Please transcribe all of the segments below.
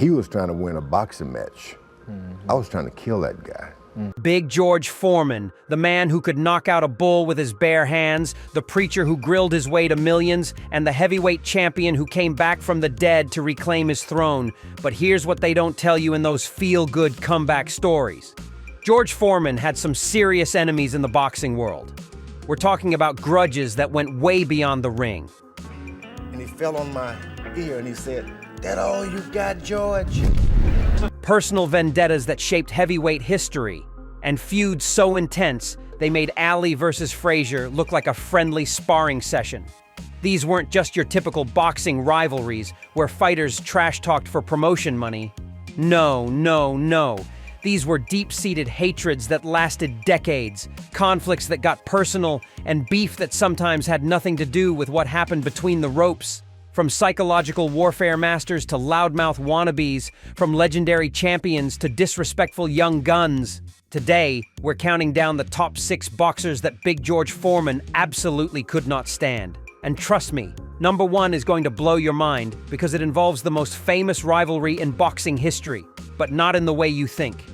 He was trying to win a boxing match. I was trying to kill that guy. Big George Foreman, the man who could knock out a bull with his bare hands, the preacher who grilled his way to millions, and the heavyweight champion who came back from the dead to reclaim his throne. But here's what they don't tell you in those feel-good comeback stories. George Foreman had some serious enemies in the boxing world. We're talking about grudges that went way beyond the ring. And he fell on my ear and he said, "That all you got, George?" Personal vendettas that shaped heavyweight history, and feuds so intense they made Ali versus Frazier look like a friendly sparring session. These weren't just your typical boxing rivalries where fighters trash-talked for promotion money. No, no, no. These were deep-seated hatreds that lasted decades, conflicts that got personal, and beef that sometimes had nothing to do with what happened between the ropes. From psychological warfare masters to loudmouth wannabes, from legendary champions to disrespectful young guns. Today, we're counting down the top 6 boxers that Big George Foreman absolutely could not stand. And trust me, number 1 is going to blow your mind because it involves the most famous rivalry in boxing history, but not in the way you think.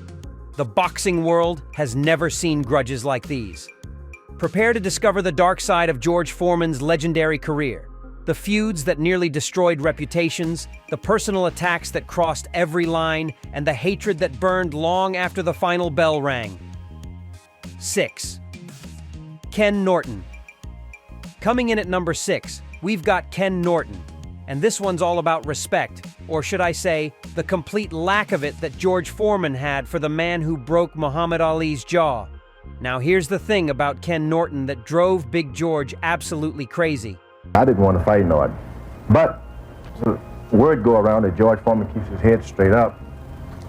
The boxing world has never seen grudges like these. Prepare to discover the dark side of George Foreman's legendary career. The feuds that nearly destroyed reputations, the personal attacks that crossed every line, and the hatred that burned long after the final bell rang. 6. Ken Norton. Coming in at number 6, we've got Ken Norton. And this one's all about respect, or should I say, the complete lack of it that George Foreman had for the man who broke Muhammad Ali's jaw. Now here's the thing about Ken Norton that drove Big George absolutely crazy. I didn't want to fight Norton, but word go around that George Foreman keeps his head straight up,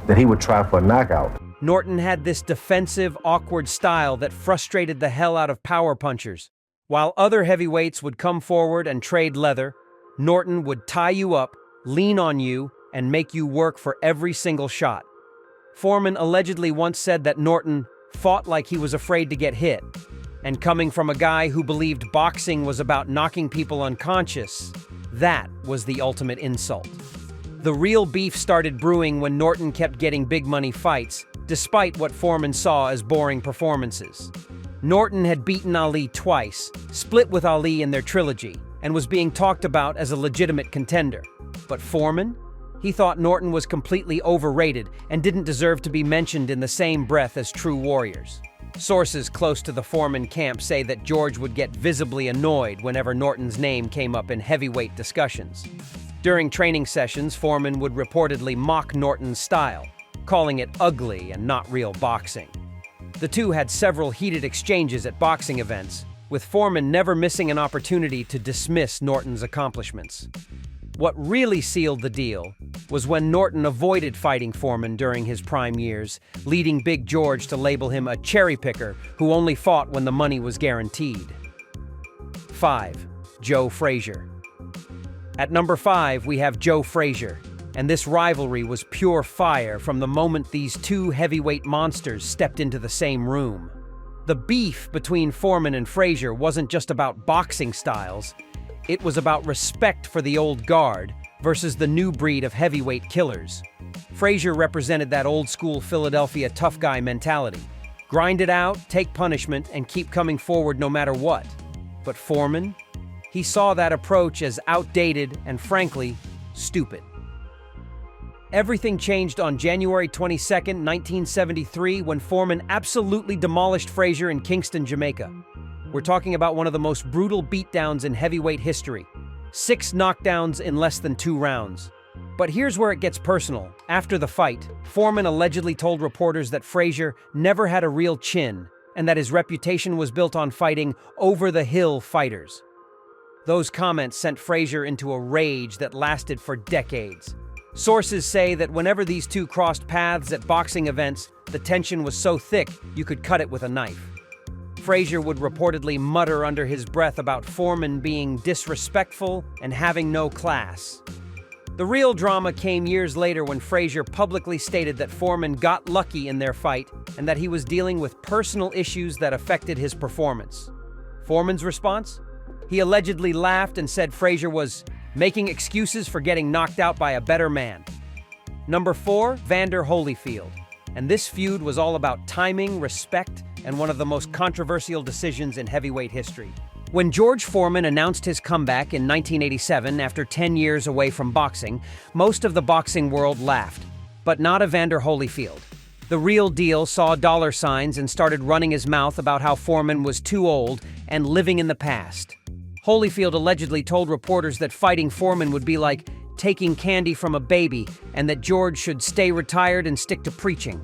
that he would try for a knockout. Norton had this defensive, awkward style that frustrated the hell out of power punchers. While other heavyweights would come forward and trade leather, Norton would tie you up, lean on you, and make you work for every single shot. Foreman allegedly once said that Norton fought like he was afraid to get hit. And coming from a guy who believed boxing was about knocking people unconscious, that was the ultimate insult. The real beef started brewing when Norton kept getting big money fights, despite what Foreman saw as boring performances. Norton had beaten Ali twice, split with Ali in their trilogy, and was being talked about as a legitimate contender. But Foreman? He thought Norton was completely overrated and didn't deserve to be mentioned in the same breath as true warriors. Sources close to the Foreman camp say that George would get visibly annoyed whenever Norton's name came up in heavyweight discussions. During training sessions, Foreman would reportedly mock Norton's style, calling it ugly and not real boxing. The two had several heated exchanges at boxing events, with Foreman never missing an opportunity to dismiss Norton's accomplishments. What really sealed the deal was when Norton avoided fighting Foreman during his prime years, leading Big George to label him a cherry picker who only fought when the money was guaranteed. 5. Joe Frazier. At number 5, we have Joe Frazier, and this rivalry was pure fire from the moment these two heavyweight monsters stepped into the same room. The beef between Foreman and Frazier wasn't just about boxing styles. It was about respect for the old guard versus the new breed of heavyweight killers. Frazier represented that old-school Philadelphia tough guy mentality. Grind it out, take punishment, and keep coming forward no matter what. But Foreman? He saw that approach as outdated and, frankly, stupid. Everything changed on January 22, 1973, when Foreman absolutely demolished Frazier in Kingston, Jamaica. We're talking about one of the most brutal beatdowns in heavyweight history. 6 knockdowns in less than 2 rounds. But here's where it gets personal. After the fight, Foreman allegedly told reporters that Frazier never had a real chin and that his reputation was built on fighting over-the-hill fighters. Those comments sent Frazier into a rage that lasted for decades. Sources say that whenever these two crossed paths at boxing events, the tension was so thick you could cut it with a knife. Frazier would reportedly mutter under his breath about Foreman being disrespectful and having no class. The real drama came years later when Frazier publicly stated that Foreman got lucky in their fight and that he was dealing with personal issues that affected his performance. Foreman's response? He allegedly laughed and said Frazier was making excuses for getting knocked out by a better man. Number 4, Vander Holyfield. And this feud was all about timing, respect, and one of the most controversial decisions in heavyweight history. When George Foreman announced his comeback in 1987 after 10 years away from boxing, most of the boxing world laughed, but not Evander Holyfield. The real deal saw dollar signs and started running his mouth about how Foreman was too old and living in the past. Holyfield allegedly told reporters that fighting Foreman would be like taking candy from a baby and that George should stay retired and stick to preaching.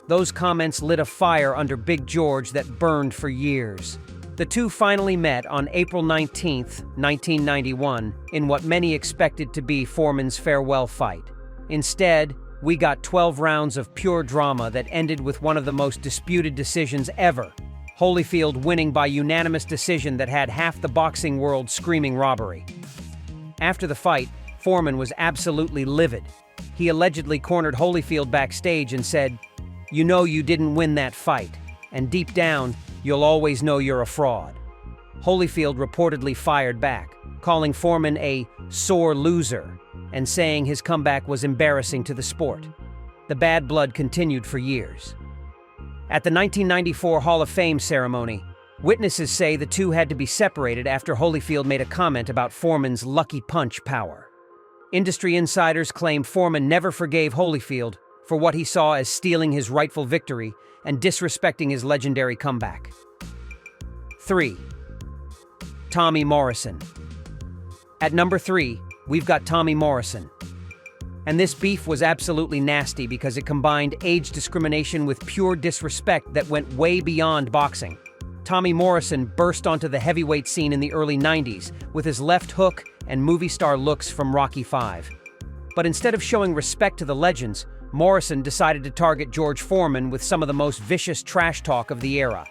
Those comments lit a fire under Big George that burned for years. The two finally met on April 19, 1991, in what many expected to be Foreman's farewell fight. Instead, we got 12 rounds of pure drama that ended with one of the most disputed decisions ever, Holyfield winning by unanimous decision that had half the boxing world screaming robbery. After the fight, Foreman was absolutely livid. He allegedly cornered Holyfield backstage and said, "You know you didn't win that fight, and deep down, you'll always know you're a fraud." Holyfield reportedly fired back, calling Foreman a sore loser and saying his comeback was embarrassing to the sport. The bad blood continued for years. At the 1994 Hall of Fame ceremony, witnesses say the two had to be separated after Holyfield made a comment about Foreman's lucky punch power. Industry insiders claim Foreman never forgave Holyfield for what he saw as stealing his rightful victory and disrespecting his legendary comeback. 3. Tommy Morrison. At number 3, we've got Tommy Morrison. And this beef was absolutely nasty because it combined age discrimination with pure disrespect that went way beyond boxing. Tommy Morrison burst onto the heavyweight scene in the early 90s with his left hook and movie star looks from Rocky V. But instead of showing respect to the legends, Morrison decided to target George Foreman with some of the most vicious trash talk of the era.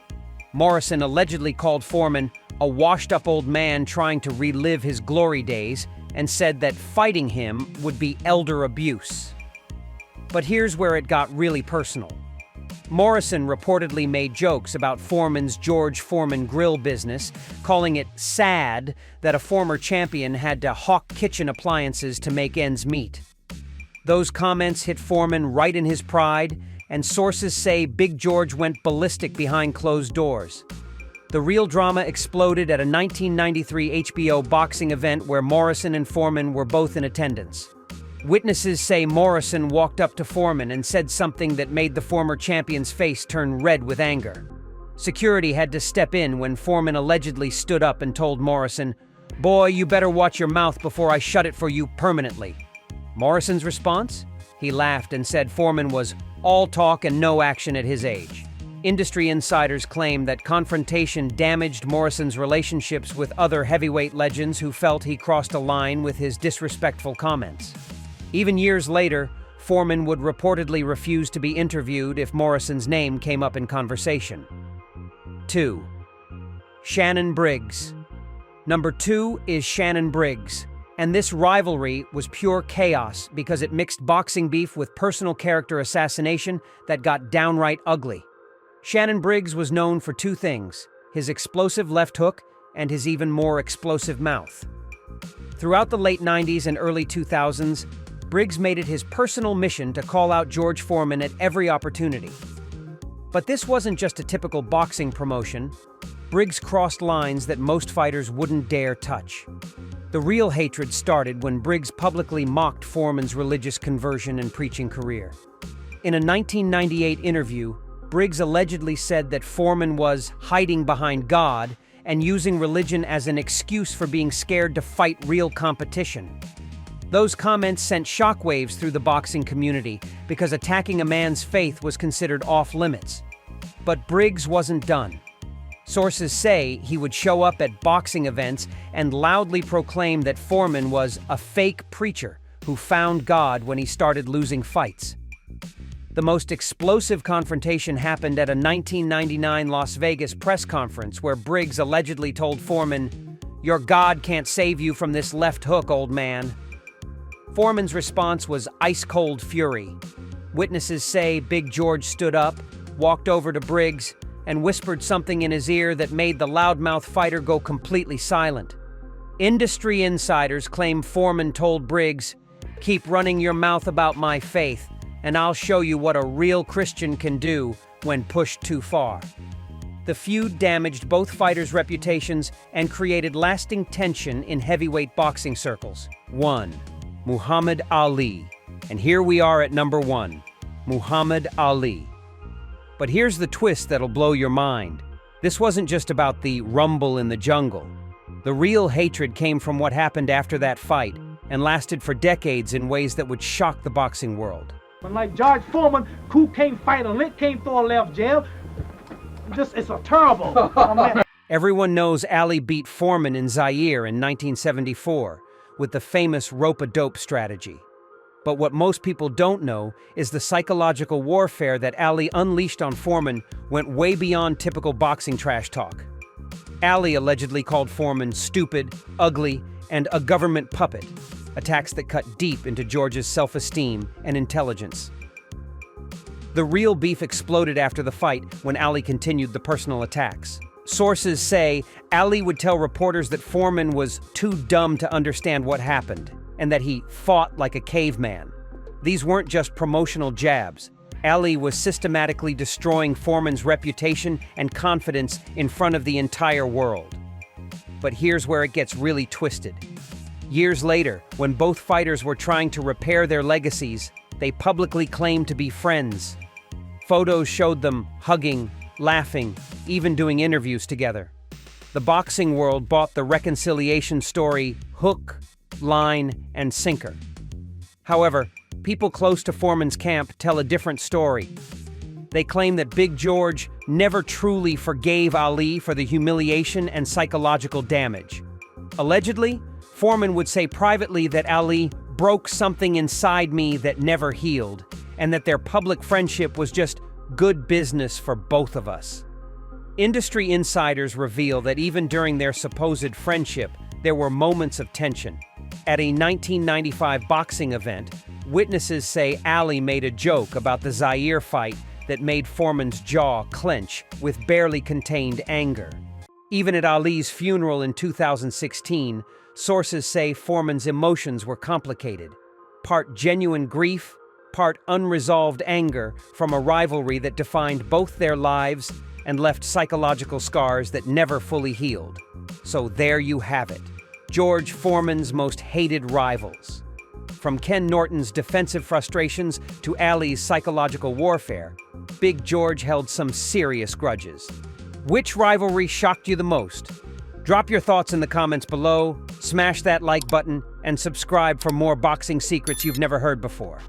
Morrison allegedly called Foreman a washed-up old man trying to relive his glory days and said that fighting him would be elder abuse. But here's where it got really personal. Morrison reportedly made jokes about Foreman's George Foreman grill business, calling it sad that a former champion had to hawk kitchen appliances to make ends meet. Those comments hit Foreman right in his pride, and sources say Big George went ballistic behind closed doors. The real drama exploded at a 1993 HBO boxing event where Morrison and Foreman were both in attendance. Witnesses say Morrison walked up to Foreman and said something that made the former champion's face turn red with anger. Security had to step in when Foreman allegedly stood up and told Morrison, "Boy, you better watch your mouth before I shut it for you permanently." Morrison's response? He laughed and said Foreman was all talk and no action at his age. Industry insiders claim that confrontation damaged Morrison's relationships with other heavyweight legends who felt he crossed a line with his disrespectful comments. Even years later, Foreman would reportedly refuse to be interviewed if Morrison's name came up in conversation. 2. Shannon Briggs. Number 2 is Shannon Briggs, and this rivalry was pure chaos because it mixed boxing beef with personal character assassination that got downright ugly. Shannon Briggs was known for two things: his explosive left hook and his even more explosive mouth. Throughout the late 90s and early 2000s, Briggs made it his personal mission to call out George Foreman at every opportunity. But this wasn't just a typical boxing promotion. Briggs crossed lines that most fighters wouldn't dare touch. The real hatred started when Briggs publicly mocked Foreman's religious conversion and preaching career. In a 1998 interview, Briggs allegedly said that Foreman was hiding behind God and using religion as an excuse for being scared to fight real competition. Those comments sent shockwaves through the boxing community because attacking a man's faith was considered off-limits. But Briggs wasn't done. Sources say he would show up at boxing events and loudly proclaim that Foreman was a fake preacher who found God when he started losing fights. The most explosive confrontation happened at a 1999 Las Vegas press conference where Briggs allegedly told Foreman, "Your God can't save you from this left hook, old man." Foreman's response was ice-cold fury. Witnesses say Big George stood up, walked over to Briggs, and whispered something in his ear that made the loudmouth fighter go completely silent. Industry insiders claim Foreman told Briggs, Keep running your mouth about my faith, and I'll show you what a real Christian can do when pushed too far. The feud damaged both fighters' reputations and created lasting tension in heavyweight boxing circles. 1. Muhammad Ali. And here we are at number 1, Muhammad Ali. But here's the twist that'll blow your mind. This wasn't just about the rumble in the jungle. The real hatred came from what happened after that fight and lasted for decades in ways that would shock the boxing world. When like George Foreman, who can't fight a lick, can't throw a left jab, it's a terrible. Everyone knows Ali beat Foreman in Zaire in 1974 with the famous rope-a-dope strategy. But what most people don't know is the psychological warfare that Ali unleashed on Foreman went way beyond typical boxing trash talk. Ali allegedly called Foreman stupid, ugly, and a government puppet, attacks that cut deep into George's self-esteem and intelligence. The real beef exploded after the fight when Ali continued the personal attacks. Sources say Ali would tell reporters that Foreman was too dumb to understand what happened, and that he fought like a caveman. These weren't just promotional jabs. Ali was systematically destroying Foreman's reputation and confidence in front of the entire world. But here's where it gets really twisted. Years later, when both fighters were trying to repair their legacies, they publicly claimed to be friends. Photos showed them hugging, laughing, even doing interviews together. The boxing world bought the reconciliation story hook, line, and sinker. However, people close to Foreman's camp tell a different story. They claim that Big George never truly forgave Ali for the humiliation and psychological damage. Allegedly, Foreman would say privately that Ali broke something inside me that never healed, and that their public friendship was just good business for both of us. Industry insiders reveal that even during their supposed friendship, there were moments of tension. At a 1995 boxing event, witnesses say Ali made a joke about the Zaire fight that made Foreman's jaw clench with barely contained anger. Even at Ali's funeral in 2016, sources say Foreman's emotions were complicated, part genuine grief, part unresolved anger from a rivalry that defined both their lives and left psychological scars that never fully healed. So there you have it, George Foreman's most hated rivals. From Ken Norton's defensive frustrations to Ali's psychological warfare, Big George held some serious grudges. Which rivalry shocked you the most? Drop your thoughts in the comments below, smash that like button, and subscribe for more boxing secrets you've never heard before.